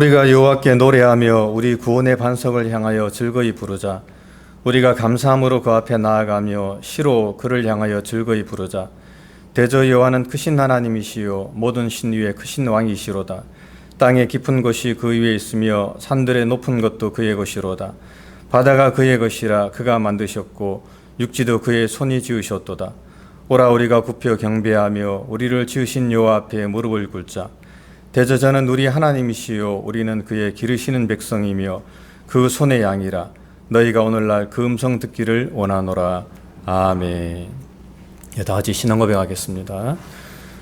우리가 여호와께 노래하며 우리 구원의 반석을 향하여 즐거이 부르자. 우리가 감사함으로 그 앞에 나아가며 시로 그를 향하여 즐거이 부르자. 대저 여호와는 크신 하나님이시요 모든 신 위에 크신 왕이시로다. 땅의 깊은 곳이 그 위에 있으며 산들의 높은 것도 그의 것이로다. 바다가 그의 것이라 그가 만드셨고 육지도 그의 손이 지으셨도다. 오라 우리가 굽혀 경배하며 우리를 지으신 여호와 앞에 무릎을 꿇자. 대저자는 우리 하나님이시요 우리는 그의 기르시는 백성이며 그 손의 양이라. 너희가 오늘날 그 음성 듣기를 원하노라. 아멘. 다 같이 신앙 고백하겠습니다.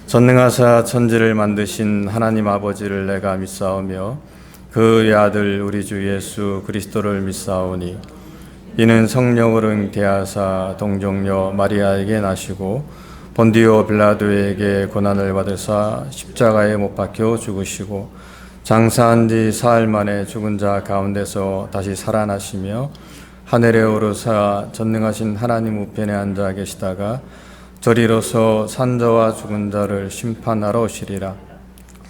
전능하사 천지를 만드신 하나님 아버지를 내가 믿사오며 그의 아들 우리 주 예수 그리스도를 믿사오니 이는 성령으로 잉태하사 동정녀 마리아에게 나시고 본디오 빌라도에게 고난을 받으사 십자가에 못 박혀 죽으시고 장사한 지 사흘 만에 죽은 자 가운데서 다시 살아나시며 하늘에 오르사 전능하신 하나님 우편에 앉아 계시다가 저리로서 산자와 죽은 자를 심판하러 오시리라.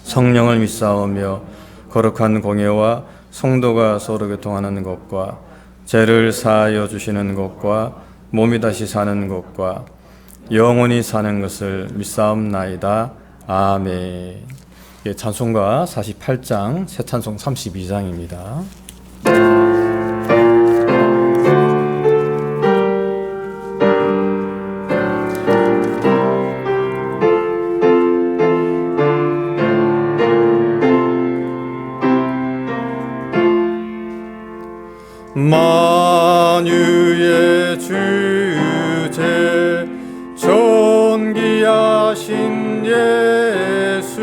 성령을 믿사오며 거룩한 공예와 성도가 서로 교통하는 것과 죄를 사하여 주시는 것과 몸이 다시 사는 것과 영원히 사는 것을 믿사옵나이다. 아멘. 찬송가 48장, 새 찬송 32장입니다. 만유의 주제 존귀하신 예수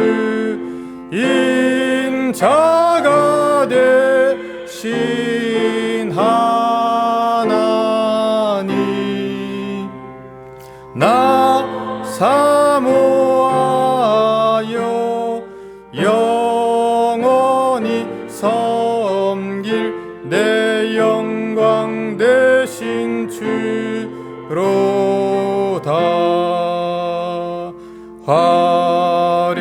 인자가 되신 하나님 나 사모하여 영원히 섬길 내 영광 되신 주로다. 화려한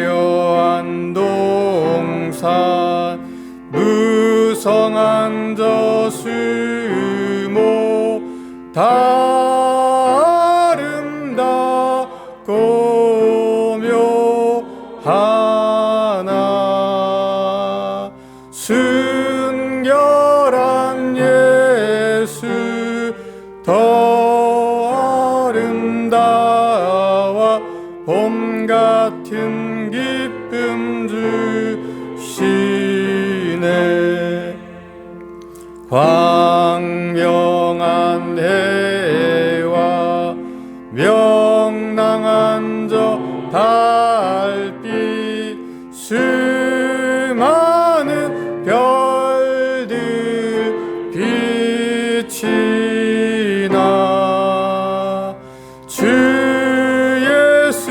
동산 무성한 저수목 다 아름답고 묘하나 순결한 예수 더 아름다워 봄 같은 기쁨 주시네. 광명한 해와 명랑한 저 달빛 수많은 별들 빛이 나 주 예수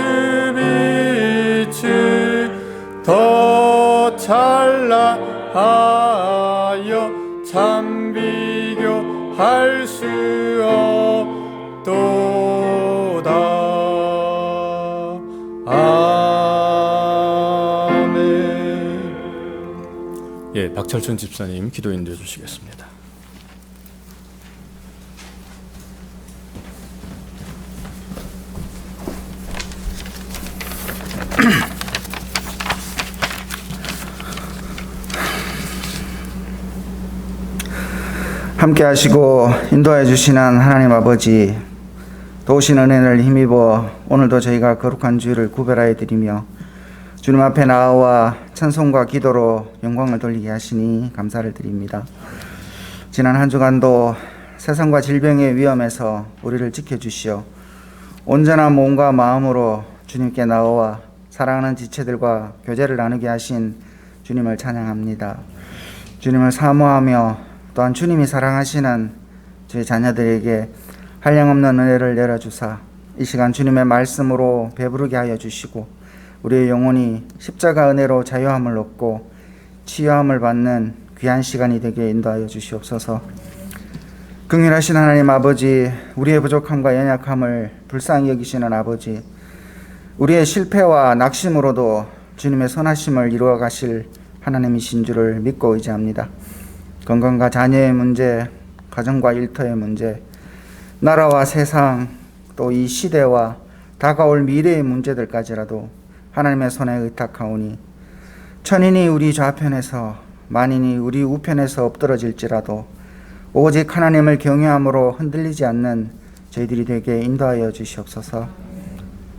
빛이 더 찬란하여 참 비교할 수 없도다. 아멘. 박철춘 집사님 기도 인도해 주시겠습니다. 함께 하시고 인도해 주시는 하나님 아버지, 도우신 은혜를 힘입어 오늘도 저희가 거룩한 주일을 구별하여 드리며 주님 앞에 나와 찬송과 기도로 영광을 돌리게 하시니 감사를 드립니다. 지난 한 주간도 세상과 질병의 위험에서 우리를 지켜주시어 온전한 몸과 마음으로 주님께 나와 사랑하는 지체들과 교제를 나누게 하신 주님을 찬양합니다. 주님을 사모하며 또한 주님이 사랑하시는 저희 자녀들에게 한량없는 은혜를 내려주사 이 시간 주님의 말씀으로 배부르게 하여 주시고 우리의 영혼이 십자가 은혜로 자유함을 얻고 치유함을 받는 귀한 시간이 되게 인도하여 주시옵소서. 긍휼하신 하나님 아버지, 우리의 부족함과 연약함을 불쌍히 여기시는 아버지, 우리의 실패와 낙심으로도 주님의 선하심을 이루어 가실 하나님이신 줄을 믿고 의지합니다. 건강과 자녀의 문제, 가정과 일터의 문제, 나라와 세상, 또 이 시대와 다가올 미래의 문제들까지라도 하나님의 손에 의탁하오니 천인이 우리 좌편에서 만인이 우리 우편에서 엎드러질지라도 오직 하나님을 경외함으로 흔들리지 않는 저희들이 되게 인도하여 주시옵소서.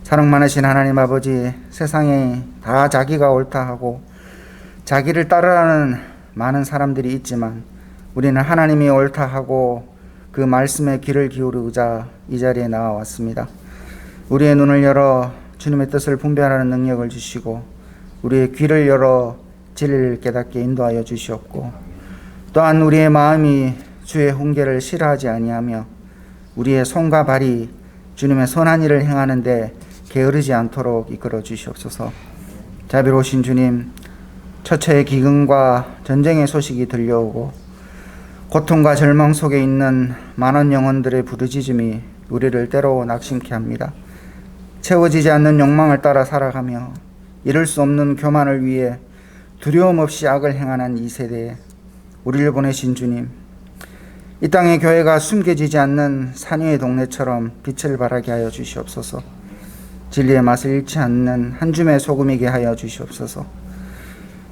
사랑 많으신 하나님 아버지, 세상에 다 자기가 옳다 하고 자기를 따르라는 많은 사람들이 있지만 우리는 하나님이 옳다 하고 그 말씀에 귀를 기울이고자 이 자리에 나와왔습니다. 우리의 눈을 열어 주님의 뜻을 분별하는 능력을 주시고 우리의 귀를 열어 진리를 깨닫게 인도하여 주시옵고 또한 우리의 마음이 주의 훈계를 싫어하지 아니하며 우리의 손과 발이 주님의 선한 일을 행하는데 게으르지 않도록 이끌어 주시옵소서. 자비로우신 주님, 처처의 기근과 전쟁의 소식이 들려오고 고통과 절망 속에 있는 많은 영혼들의 부르짖음이 우리를 때로 낙심케 합니다. 채워지지 않는 욕망을 따라 살아가며 이룰 수 없는 교만을 위해 두려움 없이 악을 행하는 이 세대에 우리를 보내신 주님, 이 땅의 교회가 숨겨지지 않는 산 위의 동네처럼 빛을 발하게 하여 주시옵소서. 진리의 맛을 잃지 않는 한 줌의 소금이게 하여 주시옵소서.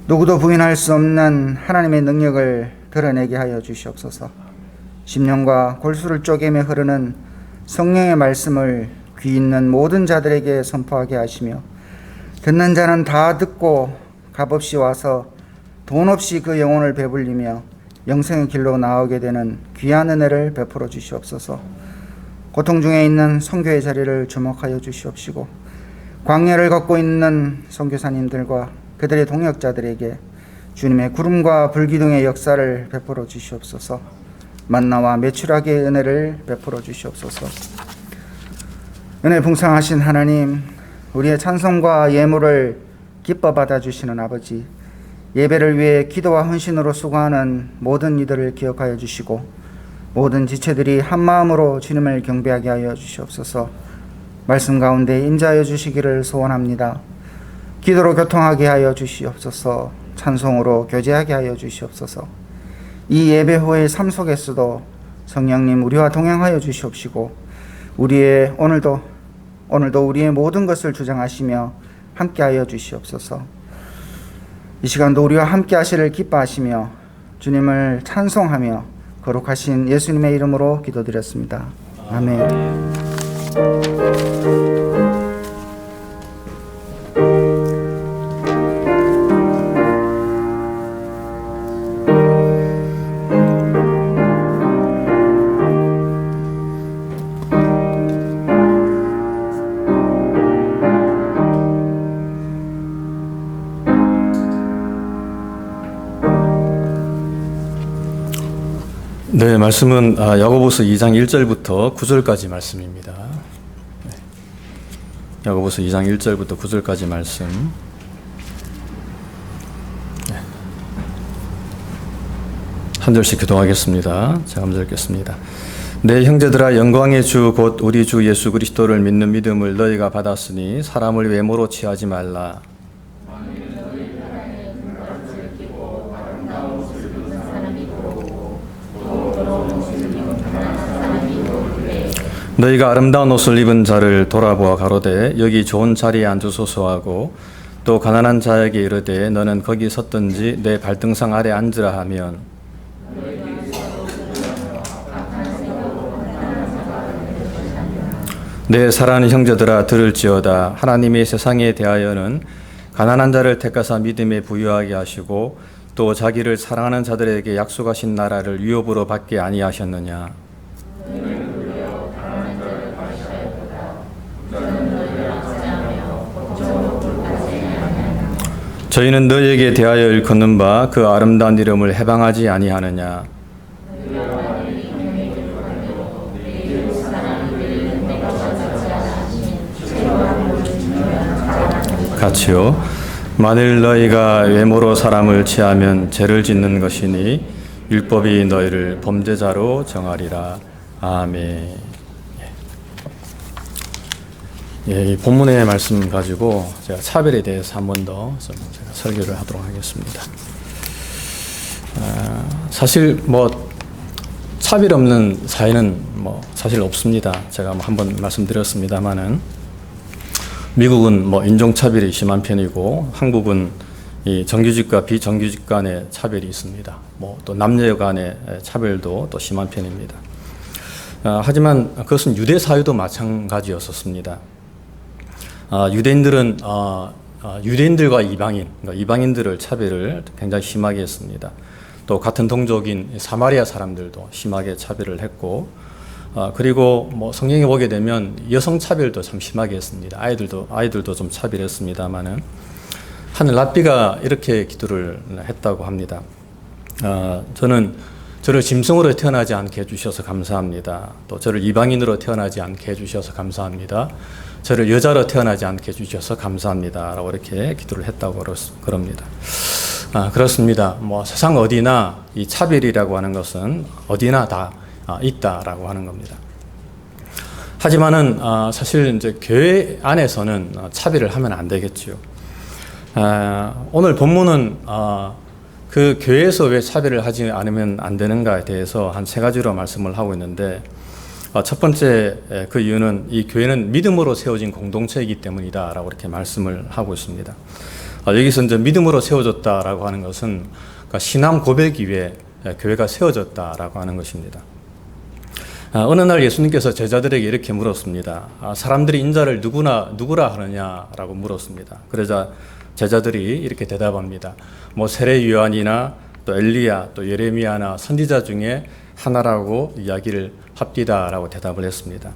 누구도 부인할 수 없는 하나님의 능력을 드러내게 하여 주시옵소서. 심령과 골수를 쪼개며 흐르는 성령의 말씀을 귀 있는 모든 자들에게 선포하게 하시며 듣는 자는 다 듣고 값없이 와서 돈 없이 그 영혼을 배불리며 영생의 길로 나오게 되는 귀한 은혜를 베풀어 주시옵소서. 고통 중에 있는 선교의 자리를 주목하여 주시옵시고 광야를 걷고 있는 선교사님들과 그들의 동역자들에게 주님의 구름과 불기둥의 역사를 베풀어 주시옵소서. 만나와 매출하게 은혜를 베풀어 주시옵소서. 은혜 풍성하신 하나님, 우리의 찬송과 예물을 기뻐 받아주시는 아버지, 예배를 위해 기도와 헌신으로 수고하는 모든 이들을 기억하여 주시고 모든 지체들이 한마음으로 주님을 경배하게 하여 주시옵소서. 말씀 가운데 임재하여 주시기를 소원합니다. 기도로 교통하게 하여 주시옵소서. 찬송으로 교제하게 하여 주시옵소서. 이 예배 후의 삶 속에서도 성령님 우리와 동행하여 주시옵시고 우리의 오늘도 우리의 모든 것을 주장하시며 함께하여 주시옵소서. 이 시간도 우리와 함께 하시를 기뻐하시며 주님을 찬송하며 거룩하신 예수님의 이름으로 기도드렸습니다. 아멘. 네, 말씀은 야고보서 2장 1절부터 9절까지 말씀입니다. 야고보서 2장 1절부터 9절까지 말씀. 한 절씩 교독하겠습니다. 제가 먼저 읽겠습니다. 내 형제들아, 영광의 주 곧 우리 주 예수 그리스도를 믿는 믿음을 너희가 받았으니 사람을 외모로 취하지 말라. 너희가 아름다운 옷을 입은 자를 돌아보아 가로되 여기 좋은 자리에 앉으소서 하고 또 가난한 자에게 이르되 너는 거기 섰든지 내 발등상 아래 앉으라 하면 내 사랑하는 형제들아 들을지어다. 하나님이 세상에 대하여는 가난한 자를 택하사 믿음에 부유하게 하시고 또 자기를 사랑하는 자들에게 약속하신 나라를 유업으로 받게 아니하셨느냐. 저희는 너희에게 대하여 일컫는 바 그 아름다운 이름을 해방하지 아니하느냐. 같이요. 만일 너희가 외모로 사람을 취하면 죄를 짓는 것이니 율법이 너희를 범죄자로 정하리라. 아멘. 이 본문의 말씀 가지고 제가 차별에 대해서 한 번 더 제가 설교를 하도록 하겠습니다. 사실 차별 없는 사회는 사실 없습니다. 제가 한번 말씀드렸습니다만은 미국은 인종차별이 심한 편이고 한국은 이 정규직과 비정규직 간의 차별이 있습니다. 또 남녀 간의 차별도 또 심한 편입니다. 하지만 그것은 유대 사회도 마찬가지였었습니다. 유대인들은 유대인들과 이방인, 그러니까 이방인들을 차별을 굉장히 심하게 했습니다. 또 같은 동족인 사마리아 사람들도 심하게 차별을 했고, 그리고 성경에 보게 되면 여성 차별도 참 심하게 했습니다. 아이들도 좀 차별했습니다만은 하늘 랍비가 이렇게 기도를 했다고 합니다. 저를 짐승으로 태어나지 않게 해주셔서 감사합니다. 또 저를 이방인으로 태어나지 않게 해주셔서 감사합니다. 저를 여자로 태어나지 않게 해주셔서 감사합니다. 라고 이렇게 기도를 했다고 그럽니다. 그렇습니다. 세상 어디나 이 차별이라고 하는 것은 어디나 다 있다라고 하는 겁니다. 하지만은 사실 이제 교회 안에서는 차별을 하면 안 되겠지요. 오늘 본문은 그 교회에서 왜 차별을 하지 않으면 안 되는가에 대해서 한 3가지로 말씀을 하고 있는데, 첫 번째 그 이유는 이 교회는 믿음으로 세워진 공동체이기 때문이다 라고 이렇게 말씀을 하고 있습니다. 여기서 이제 믿음으로 세워졌다라고 하는 것은 신앙 고백 위에 교회가 세워졌다라고 하는 것입니다. 어느 날 예수님께서 제자들에게 이렇게 물었습니다. 사람들이 인자를 누구라 하느냐라고 물었습니다. 그러자 제자들이 이렇게 대답합니다. 세례 요한이나 또 엘리야 또 예레미야나 선지자 중에 하나라고 이야기를 합디다라고 대답을 했습니다.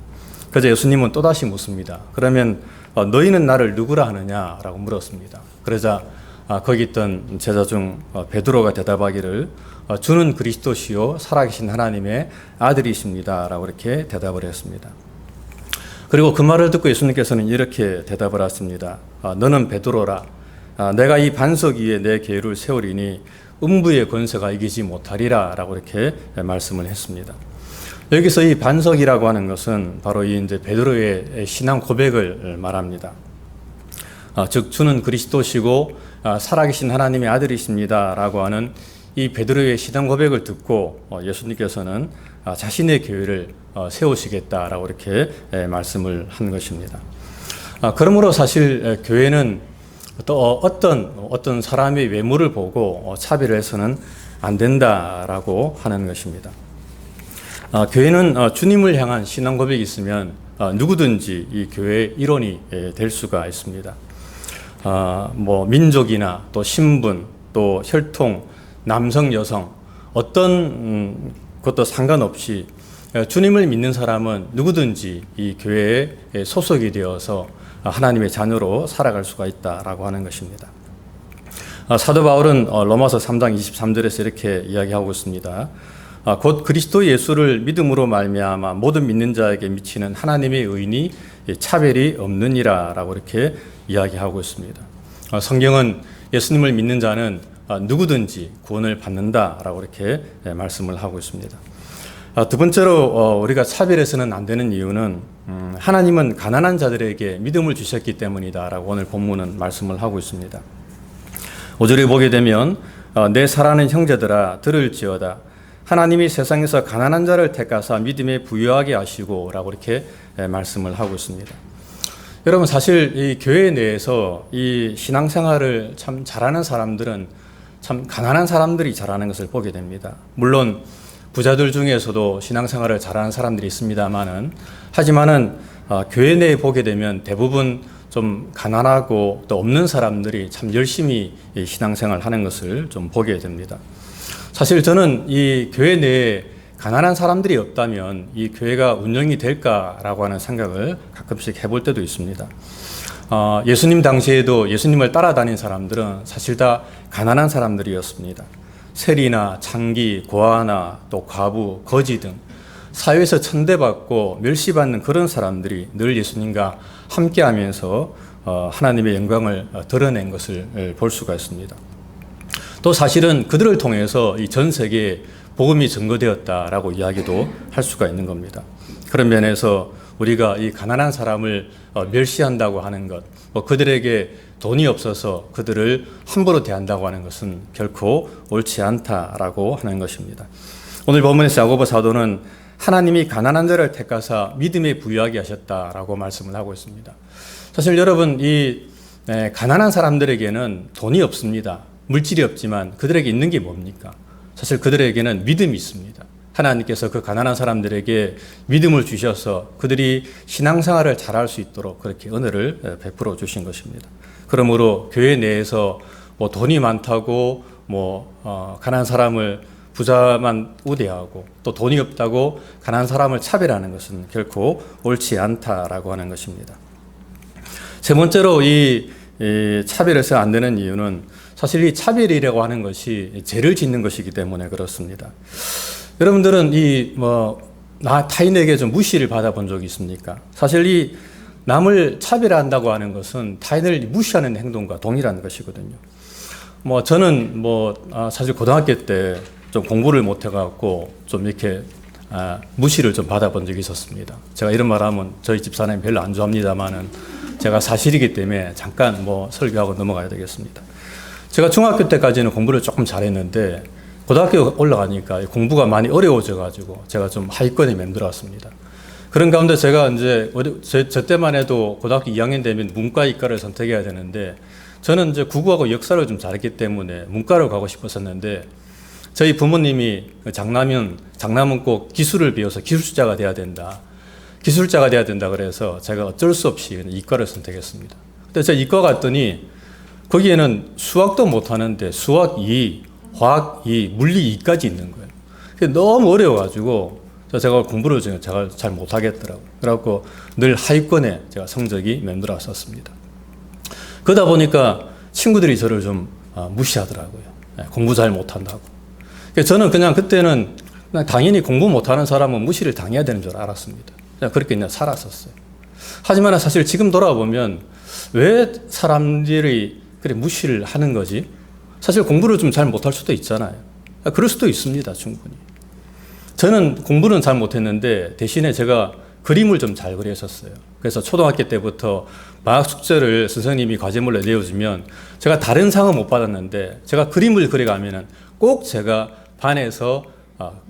그래서 예수님은 또다시 묻습니다. 그러면 너희는 나를 누구라 하느냐라고 물었습니다. 그러자 거기 있던 제자 중 베드로가 대답하기를 주는 그리스도시요 살아계신 하나님의 아들이십니다 라고 이렇게 대답을 했습니다. 그리고 그 말을 듣고 예수님께서는 이렇게 대답을 하십니다. 너는 베드로라. 내가 이 반석 위에 내 교회를 세우리니 음부의 권세가 이기지 못하리라 라고 이렇게 말씀을 했습니다. 여기서 이 반석이라고 하는 것은 바로 이 이제 베드로의 신앙 고백을 말합니다. 즉 주는 그리스도시고 살아계신 하나님의 아들이십니다 라고 하는 이 베드로의 신앙 고백을 듣고 예수님께서는 자신의 교회를 세우시겠다라고 이렇게 말씀을 한 것입니다. 그러므로 사실 교회는 또 어떤 사람의 외모를 보고 차별을 해서는 안 된다라고 하는 것입니다. 교회는 주님을 향한 신앙 고백이 있으면 누구든지 이 교회의 일원이 될 수가 있습니다. 민족이나 또 신분, 또 혈통, 남성, 여성 어떤 것도 상관없이 주님을 믿는 사람은 누구든지 이 교회에 소속이 되어서 하나님의 자녀로 살아갈 수가 있다라고 하는 것입니다. 사도 바울은 로마서 3장 23절에서 이렇게 이야기하고 있습니다. 곧 그리스도 예수를 믿음으로 말미암아 모든 믿는 자에게 미치는 하나님의 의인이 차별이 없느니라 라고 이렇게 이야기하고 있습니다. 성경은 예수님을 믿는 자는 누구든지 구원을 받는다라고 이렇게 말씀을 하고 있습니다. 두 번째로 우리가 차별해서는 안 되는 이유는 하나님은 가난한 자들에게 믿음을 주셨기 때문이다라고 오늘 본문은 말씀을 하고 있습니다. 5절에 보게 되면 내 사랑하는 형제들아 들을지어다 하나님이 세상에서 가난한 자를 택하사 믿음에 부유하게 하시고 라고 이렇게 말씀을 하고 있습니다. 여러분 사실 이 교회 내에서 이 신앙생활을 참 잘하는 사람들은 참 가난한 사람들이 잘하는 것을 보게 됩니다. 물론 부자들 중에서도 신앙생활을 잘하는 사람들이 있습니다만은 하지만은 교회 내에 보게 되면 대부분 좀 가난하고 또 없는 사람들이 참 열심히 신앙생활 하는 것을 좀 보게 됩니다. 사실 저는 이 교회 내에 가난한 사람들이 없다면 이 교회가 운영이 될까라고 하는 생각을 가끔씩 해볼 때도 있습니다. 예수님 당시에도 예수님을 따라다닌 사람들은 사실 다 가난한 사람들이었습니다. 세리나 창기, 고아나 또 과부, 거지 등 사회에서 천대받고 멸시받는 그런 사람들이 늘 예수님과 함께하면서 하나님의 영광을 드러낸 것을 볼 수가 있습니다. 또 사실은 그들을 통해서 이 전 세계에 복음이 증거되었다라고 이야기도 할 수가 있는 겁니다. 그런 면에서 우리가 이 가난한 사람을 멸시한다고 하는 것, 그들에게 돈이 없어서 그들을 함부로 대한다고 하는 것은 결코 옳지 않다라고 하는 것입니다. 오늘 본문에서 야고보 사도는 하나님이 가난한 자를 택하사 믿음에 부유하게 하셨다라고 말씀을 하고 있습니다. 사실 여러분, 이 가난한 사람들에게는 돈이 없습니다. 물질이 없지만 그들에게 있는 게 뭡니까? 사실 그들에게는 믿음이 있습니다. 하나님께서 그 가난한 사람들에게 믿음을 주셔서 그들이 신앙생활을 잘할 수 있도록 그렇게 은혜를 베풀어 주신 것입니다. 그러므로 교회 내에서 돈이 많다고 가난한 사람을 부자만 우대하고 또 돈이 없다고 가난한 사람을 차별하는 것은 결코 옳지 않다라고 하는 것입니다. 세 번째로 이 차별해서 안 되는 이유는 사실 이 차별이라고 하는 것이 죄를 짓는 것이기 때문에 그렇습니다. 여러분들은 타인에게 좀 무시를 받아본 적이 있습니까? 사실 이 남을 차별한다고 하는 것은 타인을 무시하는 행동과 동일한 것이거든요. 저는 사실 고등학교 때 좀 공부를 못해갖고 좀 이렇게 무시를 좀 받아본 적이 있었습니다. 제가 이런 말하면 저희 집사람이 별로 안 좋아합니다만은 제가 사실이기 때문에 잠깐 설교하고 넘어가야 되겠습니다. 제가 중학교 때까지는 공부를 조금 잘했는데 고등학교 올라가니까 공부가 많이 어려워져가지고 제가 좀 하위권에 맴들었습니다. 그런 가운데 제가 이제 저 때만 해도 고등학교 2학년 되면 문과 이과를 선택해야 되는데 저는 이제 국어하고 역사를 좀 잘했기 때문에 문과를 가고 싶었었는데 저희 부모님이 장남은 꼭 기술을 배워서 기술자가 돼야 된다. 기술자가 돼야 된다 그래서 제가 어쩔 수 없이 이과를 선택했습니다. 근데 제가 이과 갔더니 거기에는 수학도 못하는데 수학 2, 화학 2, 물리 2까지 있는 거예요. 그게 너무 어려워가지고 제가 공부를 제가 잘 못하겠더라고요. 그래갖고 늘 하위권에 제가 성적이 맴돌았었습니다. 그러다 보니까 친구들이 저를 좀 무시하더라고요. 공부 잘 못한다고. 저는 그냥 그때는 당연히 공부 못하는 사람은 무시를 당해야 되는 줄 알았습니다. 그렇게 그냥 살았었어요. 하지만 사실 지금 돌아보면 왜 사람들이 그래 무시를 하는 거지? 사실 공부를 좀 잘 못할 수도 있잖아요. 그럴 수도 있습니다, 충분히. 저는 공부는 잘 못했는데 대신에 제가 그림을 좀 잘 그렸었어요. 그래서 초등학교 때부터 방학 숙제를 선생님이 과제물로 내어주면 제가 다른 상은 못 받았는데 제가 그림을 그려가면은 꼭 제가 반에서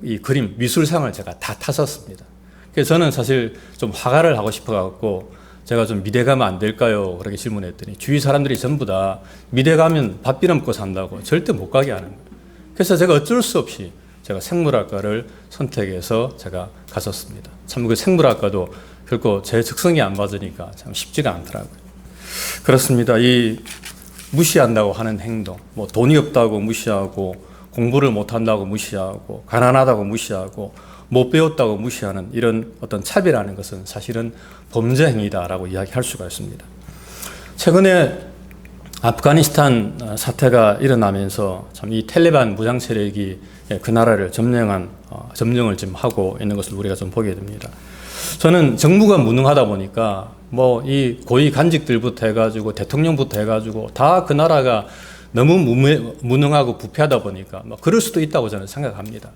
이 그림 미술상을 제가 다 탔었습니다. 그래서 저는 사실 좀 화가를 하고 싶어갖고 제가 좀 미대 가면 안 될까요? 그렇게 질문했더니 주위 사람들이 전부 다 미대 가면 밥비 넘고 산다고 절대 못 가게 하는 거예요. 그래서 제가 어쩔 수 없이 제가 생물학과를 선택해서 제가 갔었습니다. 참 그 생물학과도 결코 제 적성이 안 맞으니까 참 쉽지가 않더라고요. 그렇습니다. 이 무시한다고 하는 행동, 돈이 없다고 무시하고 공부를 못한다고 무시하고 가난하다고 무시하고 못 배웠다고 무시하는 이런 어떤 차별하는 것은 사실은 범죄 행위다라고 이야기할 수가 있습니다. 최근에 아프가니스탄 사태가 일어나면서 참 이 탈레반 무장 세력이 그 나라를 점령을 지금 하고 있는 것을 우리가 좀 보게 됩니다. 저는 정부가 무능하다 보니까 이 고위 간직들부터 해가지고 대통령부터 해가지고 다 그 나라가 너무 무능하고 부패하다 보니까 그럴 수도 있다고 저는 생각합니다.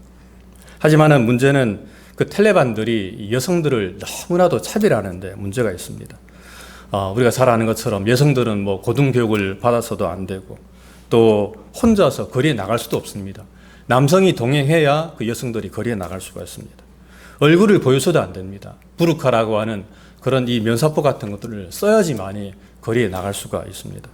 하지만은 문제는 그 탈레반들이 여성들을 너무나도 차별하는데 문제가 있습니다. 우리가 잘 아는 것처럼 여성들은 고등교육을 받아서도 안 되고 또 혼자서 거리에 나갈 수도 없습니다. 남성이 동행해야 그 여성들이 거리에 나갈 수가 있습니다. 얼굴을 보여서도 안 됩니다. 부르카라고 하는 그런 이 면사포 같은 것들을 써야지만이 거리에 나갈 수가 있습니다.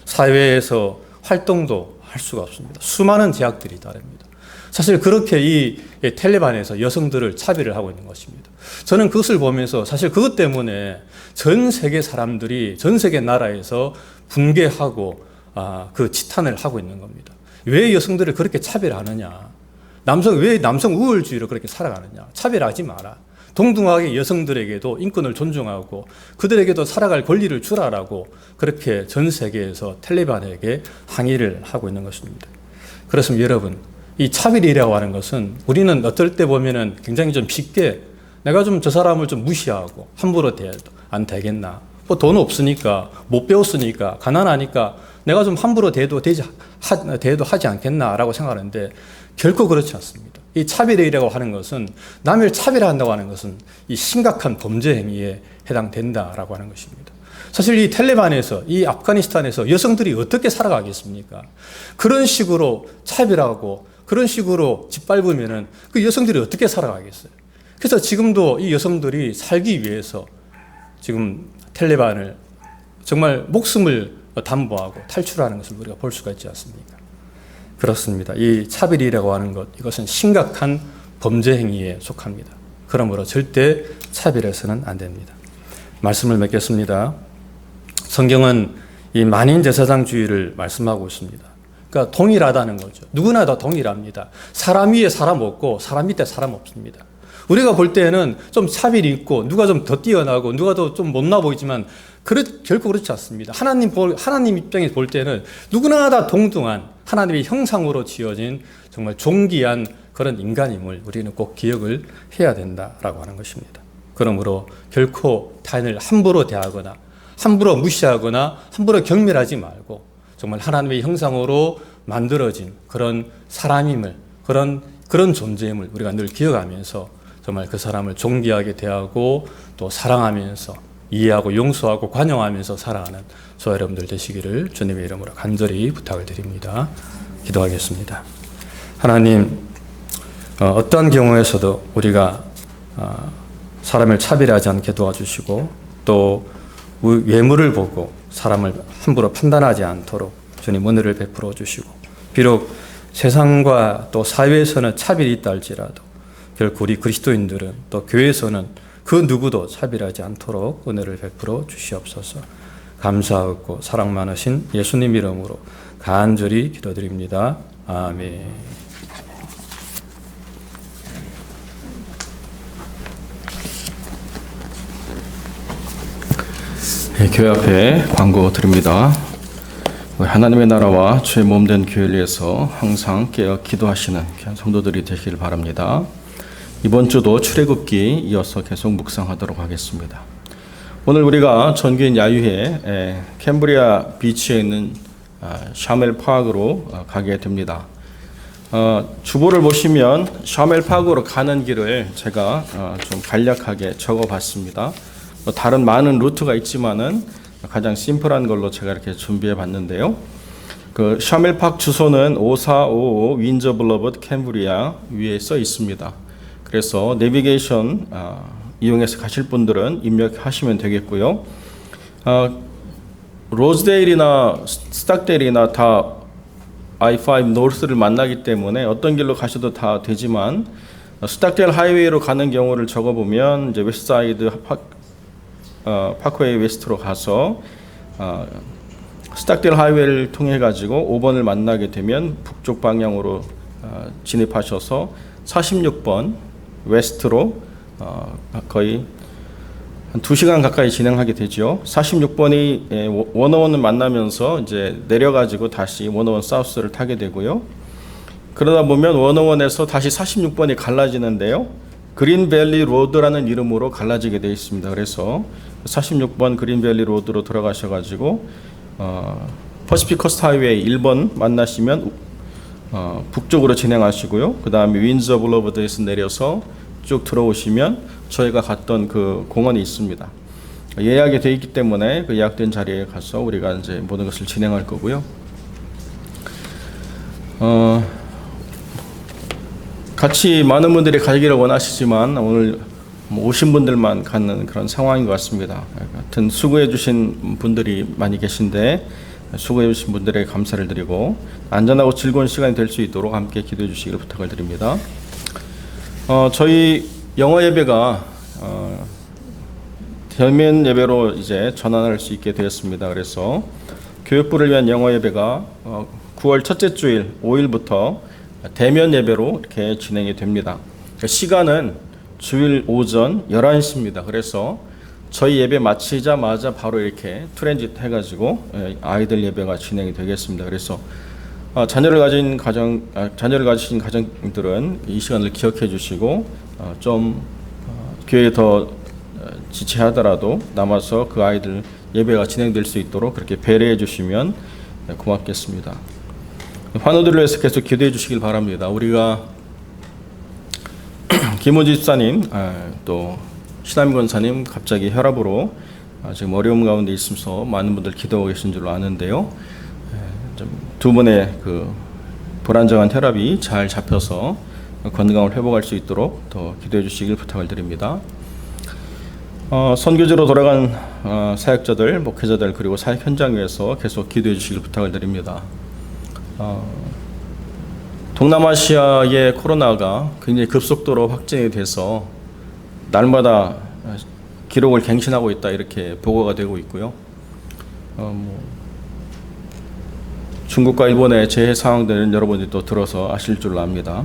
사회에서 활동도 할 수가 없습니다. 수많은 제약들이 따릅니다. 사실 그렇게 이 탈레반에서 여성들을 차별을 하고 있는 것입니다. 저는 그것을 보면서 사실 그것 때문에 전 세계 사람들이 전 세계 나라에서 분개하고 그 지탄을 하고 있는 겁니다. 왜 여성들을 그렇게 차별하느냐? 왜 남성 우월주의로 그렇게 살아가느냐? 차별하지 마라. 동등하게 여성들에게도 인권을 존중하고 그들에게도 살아갈 권리를 주라라고 그렇게 전 세계에서 탈레반에게 항의를 하고 있는 것입니다. 그렇습니다, 여러분. 이 차별이라고 하는 것은 우리는 어떨 때 보면은 굉장히 좀 쉽게 내가 좀 저 사람을 좀 무시하고 함부로 대해도 안 되겠나. 돈 없으니까, 못 배웠으니까, 가난하니까 내가 좀 함부로 대해도 하지 않겠나라고 생각하는데 결코 그렇지 않습니다. 이 차별이라고 하는 것은, 남을 차별한다고 하는 것은 이 심각한 범죄 행위에 해당된다라고 하는 것입니다. 사실 이 텔레반에서, 이 아프가니스탄에서 여성들이 어떻게 살아가겠습니까? 그런 식으로 차별하고 그런 식으로 짓밟으면은 그 여성들이 어떻게 살아가겠어요? 그래서 지금도 이 여성들이 살기 위해서 지금 텔레반을 정말 목숨을 담보하고 탈출하는 것을 우리가 볼 수가 있지 않습니까? 그렇습니다. 이 차별이라고 하는 것, 이것은 심각한 범죄 행위에 속합니다. 그러므로 절대 차별해서는 안 됩니다. 말씀을 맺겠습니다. 성경은 이 만인 제사장주의를 말씀하고 있습니다. 그러니까 동일하다는 거죠. 누구나 다 동일합니다. 사람 위에 사람 없고 사람 밑에 사람 없습니다. 우리가 볼 때는 좀 차별이 있고 누가 좀 더 뛰어나고 누가 더 좀 못나 보이지만 결코 그렇지 않습니다. 하나님 입장에서 볼 때는 누구나 다 동등한 하나님의 형상으로 지어진 정말 존귀한 그런 인간임을 우리는 꼭 기억을 해야 된다라고 하는 것입니다. 그러므로 결코 타인을 함부로 대하거나 함부로 무시하거나 함부로 경멸하지 말고 정말 하나님의 형상으로 만들어진 그런 사람임을, 그런 존재임을 우리가 늘 기억하면서 정말 그 사람을 존귀하게 대하고 또 사랑하면서 이해하고 용서하고 관용하면서 살아가는 저와 여러분들 되시기를 주님의 이름으로 간절히 부탁을 드립니다. 기도하겠습니다. 하나님, 어떠한 경우에서도 우리가 사람을 차별하지 않게 도와주시고 또 외모를 보고 사람을 함부로 판단하지 않도록 주님 은혜를 베풀어 주시고, 비록 세상과 또 사회에서는 차별이 있다 할지라도 결코 우리 그리스도인들은 또 교회에서는 그 누구도 차별하지 않도록 은혜를 베풀어 주시옵소서. 감사하고 사랑 많으신 예수님 이름으로 간절히 기도드립니다. 아멘. 네, 교회 앞에 광고 드립니다. 하나님의 나라와 주의 몸된 교회를 위해서 항상 깨어 기도하시는 귀한 성도들이 되시길 바랍니다. 이번 주도 출애굽기 이어서 계속 묵상하도록 하겠습니다. 오늘 우리가 전교인 야유회 캠브리아 비치에 있는 샤멜 파크로 가게 됩니다. 주보를 보시면 샤멜 파크로 가는 길을 제가 좀 간략하게 적어봤습니다. 다른 많은 루트가 있지만은 가장 심플한 걸로 제가 이렇게 준비해 봤는데요. 그 샤멜 파크 주소는 5455 윈저 블러버드 캠브리아 위에 써 있습니다. 그래서 내비게이션 이용해서 가실 분들은 입력하시면 되겠고요. 로즈데일이나 스탁데일이나 다 I-5 노스를 만나기 때문에 어떤 길로 가셔도 다 되지만 스탁데일 하이웨이로 가는 경우를 적어보면 이제 웨스트사이드 파크웨이 웨스트로 가서 스탁데일 하이웨이를 통해 가지고 5번을 만나게 되면 북쪽 방향으로 진입하셔서 46번 웨스트로 거의 한 2시간 가까이 진행하게 되죠. 46번이 101을 만나면서 이제 내려가지고 다시 101 사우스를 타게 되고요. 그러다 보면 101에서 다시 46번이 갈라지는데요. 그린밸리 로드라는 이름으로 갈라지게 되어 있습니다. 그래서 46번 그린밸리 로드로 들어가셔가지고 퍼시픽 커스트 하이웨이 1번 만나시면 북쪽으로 진행하시고요. 그 다음에 윈저 블러버드에서 내려서 쭉 들어오시면 저희가 갔던 그 공원이 있습니다. 예약이 되어 있기 때문에 그 예약된 자리에 가서 우리가 이제 모든 것을 진행할 거고요. 같이 많은 분들이 가기를 원하시지만 오늘 오신 분들만 가는 그런 상황인 것 같습니다. 하여튼 수고해 주신 분들이 많이 계신데 수고해 주신 분들에게 감사를 드리고 안전하고 즐거운 시간이 될 수 있도록 함께 기도해 주시기를 부탁을 드립니다. 저희 영어 예배가 대면 예배로 이제 전환할 수 있게 되었습니다. 그래서 교육부를 위한 영어 예배가 9월 첫째 주일 5일부터 대면 예배로 이렇게 진행이 됩니다. 시간은 주일 오전 11시입니다. 그래서 저희 예배 마치자마자 바로 이렇게 트랜짓 해가지고 아이들 예배가 진행이 되겠습니다. 그래서 자녀를 가진 가정들은 이 시간을 기억해 주시고 좀 교회에 더 지체하더라도 남아서 그 아이들 예배가 진행될 수 있도록 그렇게 배려해 주시면 고맙겠습니다. 환우들을 위해서 계속 기도해 주시길 바랍니다. 우리가 김우지 집사님, 또 신하민 권사님 갑자기 혈압으로 지금 어려움 가운데 있으면서 많은 분들 기도하고 계신 줄로 아는데요. 두 분의 그 불안정한 혈압이 잘 잡혀서 건강을 회복할 수 있도록 더 기도해 주시길 부탁을 드립니다. 선교지로 돌아간 사역자들, 목회자들 그리고 사역 현장 위에서 계속 기도해 주시길 부탁을 드립니다. 동남아시아의 코로나가 굉장히 급속도로 확진이 돼서 날마다 기록을 갱신하고 있다 이렇게 보고가 되고 있고요. 중국과 일본의 재해 상황들은 여러분이 또 들어서 아실 줄로 압니다.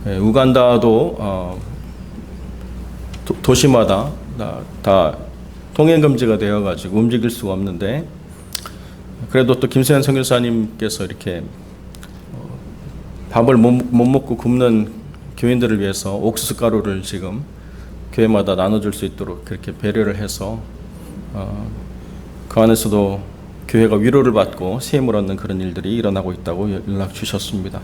우간다도 도시마다 다 통행 금지가 되어가지고 움직일 수가 없는데, 그래도 또 김세현 선교사님께서 이렇게 밥을 못 먹고 굶는 교인들을 위해서 옥수수 가루를 지금 교회마다 나눠줄 수 있도록 그렇게 배려를 해서 그 안에서도 교회가 위로를 받고 세임을 얻는 그런 일들이 일어나고 있다고 연락 주셨습니다.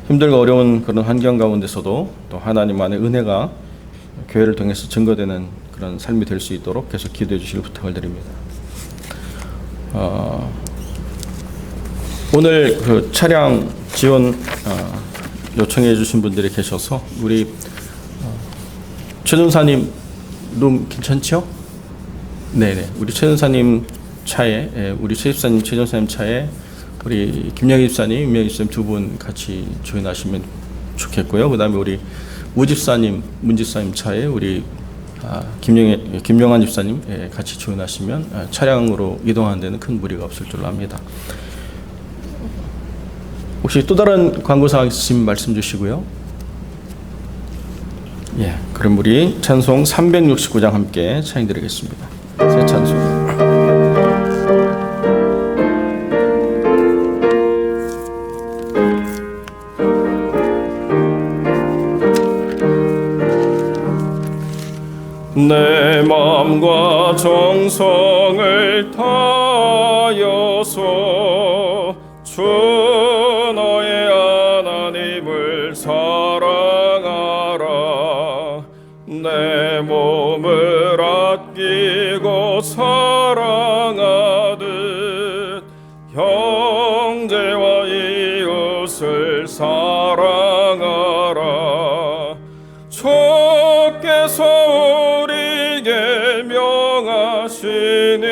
힘들고 어려운 그런 환경 가운데서도 또 하나님만의 은혜가 교회를 통해서 증거되는 그런 삶이 될 수 있도록 계속 기도해 주시길 부탁을 드립니다. 오늘 그 차량 지원 요청해 주신 분들이 계셔서 우리 최전사님 룸 괜찮죠? 네네. 우리 최전사님 차에 우리 최 집사님, 최전사님 차에 우리 김영희 집사님, 임영희 집사님 두 분 같이 조인하시면 좋겠고요. 그다음에 우리 우 집사님, 문 집사님 차에 우리 김영환 집사님 같이 조인하시면 차량으로 이동하는 데는 큰 무리가 없을 줄로 압니다. 혹시 또 다른 광고 사항 있으시면 말씀 주시고요. 예, 그럼 우리 찬송 369장 함께 찬양드리겠습니다. 새 찬송. 내 마음과 정성을 다하여서 주 너의 하나님을 사랑하라. 내 몸을 아끼고 사랑하듯 형제와 이웃을 사랑하라. 주께서 우리에게 명하시니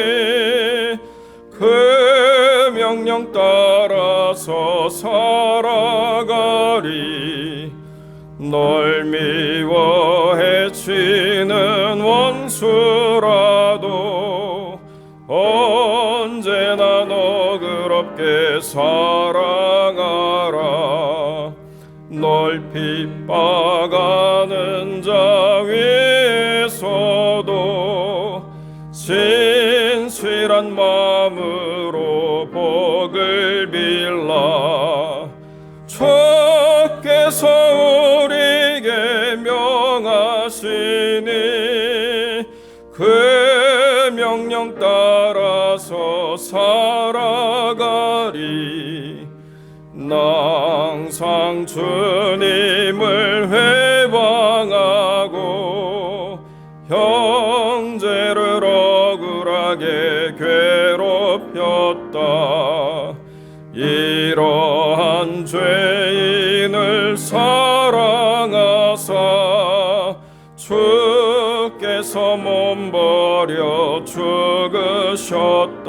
그 명령 따라서 살아가리. 널 미워 해치는 원수라도 언제나 너그럽게 사랑하라. 널 핍박하는 자 위에서도 진실한 마음으로 복을 빌라. 주께서 우리에게 명하시니 그 명령 따라서 살아가리. 항상 주님을 회방하고 형제를 억울하게 괴롭혔다. 이러한 죄인을 사랑하사 주께서 몸버려 죽으셨다.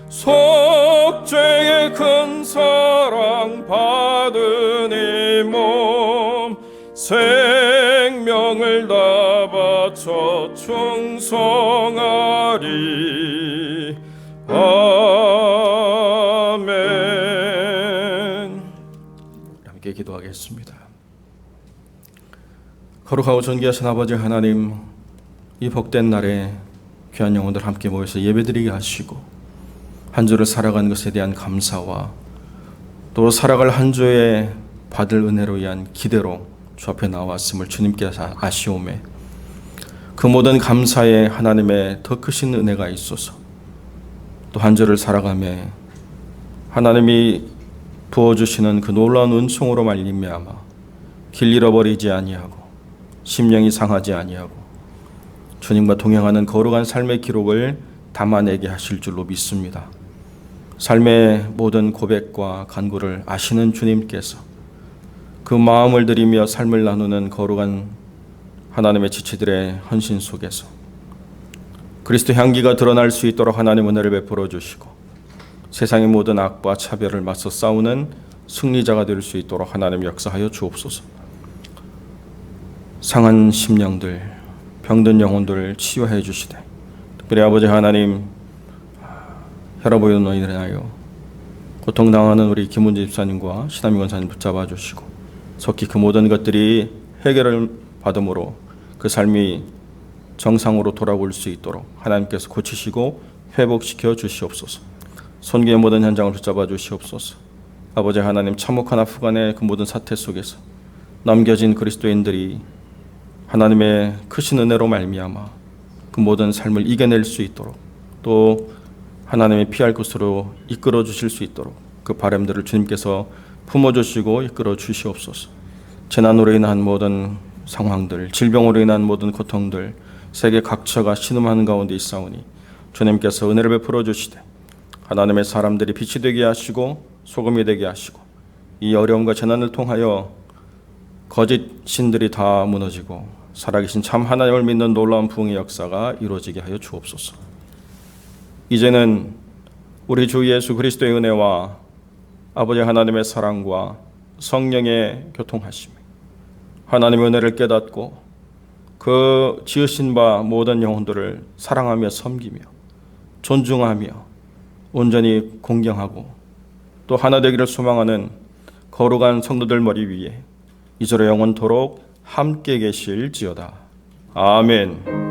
속죄의 큰 사랑 받은 이 몸 생명을 다 바쳐 충성하리. 아멘. 함께 기도하겠습니다. 거룩하고 존귀하신 아버지 하나님, 이 복된 날에 귀한 영혼들 함께 모여서 예배드리게 하시고 한 주를 살아가는 것에 대한 감사와 또 살아갈 한 주에 받을 은혜로 위한 기대로 주 앞에 나왔음을 주님께서 아시오매 그 모든 감사에 하나님의 더 크신 은혜가 있어서 또 한 주를 살아가며 하나님이 부어주시는 그 놀라운 은총으로 말미암아 길 잃어버리지 아니하고 심령이 상하지 아니하고 주님과 동행하는 거룩한 삶의 기록을 담아내게 하실 줄로 믿습니다. 삶의 모든 고백과 간구를 아시는 주님께서 그 마음을 들이며 삶을 나누는 거룩한 하나님의 지체들의 헌신 속에서 그리스도 향기가 드러날 수 있도록 하나님 은혜를 베풀어 주시고 세상의 모든 악과 차별을 맞서 싸우는 승리자가 될 수 있도록 하나님 역사하여 주옵소서. 상한 심령들, 병든 영혼들을 치유해 주시되 특별히 아버지 하나님 혈압으로 인하여 고통당하는 우리 김은지 집사님과 신하미 권사님 붙잡아 주시고 속히 그 모든 것들이 해결을 받음으로 그 삶이 정상으로 돌아올 수 있도록 하나님께서 고치시고 회복시켜 주시옵소서. 손기의 모든 현장을 붙잡아 주시옵소서. 아버지 하나님 참혹한 아프간의 그 모든 사태 속에서 남겨진 그리스도인들이 하나님의 크신 은혜로 말미암아 그 모든 삶을 이겨낼 수 있도록 또 하나님의 피할 곳으로 이끌어 주실 수 있도록 그 바람들을 주님께서 품어주시고 이끌어 주시옵소서. 재난으로 인한 모든 상황들, 질병으로 인한 모든 고통들, 세계 각처가 신음하는 가운데 있사오니 주님께서 은혜를 베풀어 주시되 하나님의 사람들이 빛이 되게 하시고 소금이 되게 하시고 이 어려움과 재난을 통하여 거짓 신들이 다 무너지고 살아계신 참 하나님을 믿는 놀라운 부흥의 역사가 이루어지게 하여 주옵소서. 이제는 우리 주 예수 그리스도의 은혜와 아버지 하나님의 사랑과 성령의 교통하심, 하나님의 은혜를 깨닫고 그 지으신 바 모든 영혼들을 사랑하며 섬기며 존중하며 온전히 공경하고 또 하나 되기를 소망하는 거룩한 성도들 머리 위에 이제로 영원토록 함께 계실지어다. 아멘.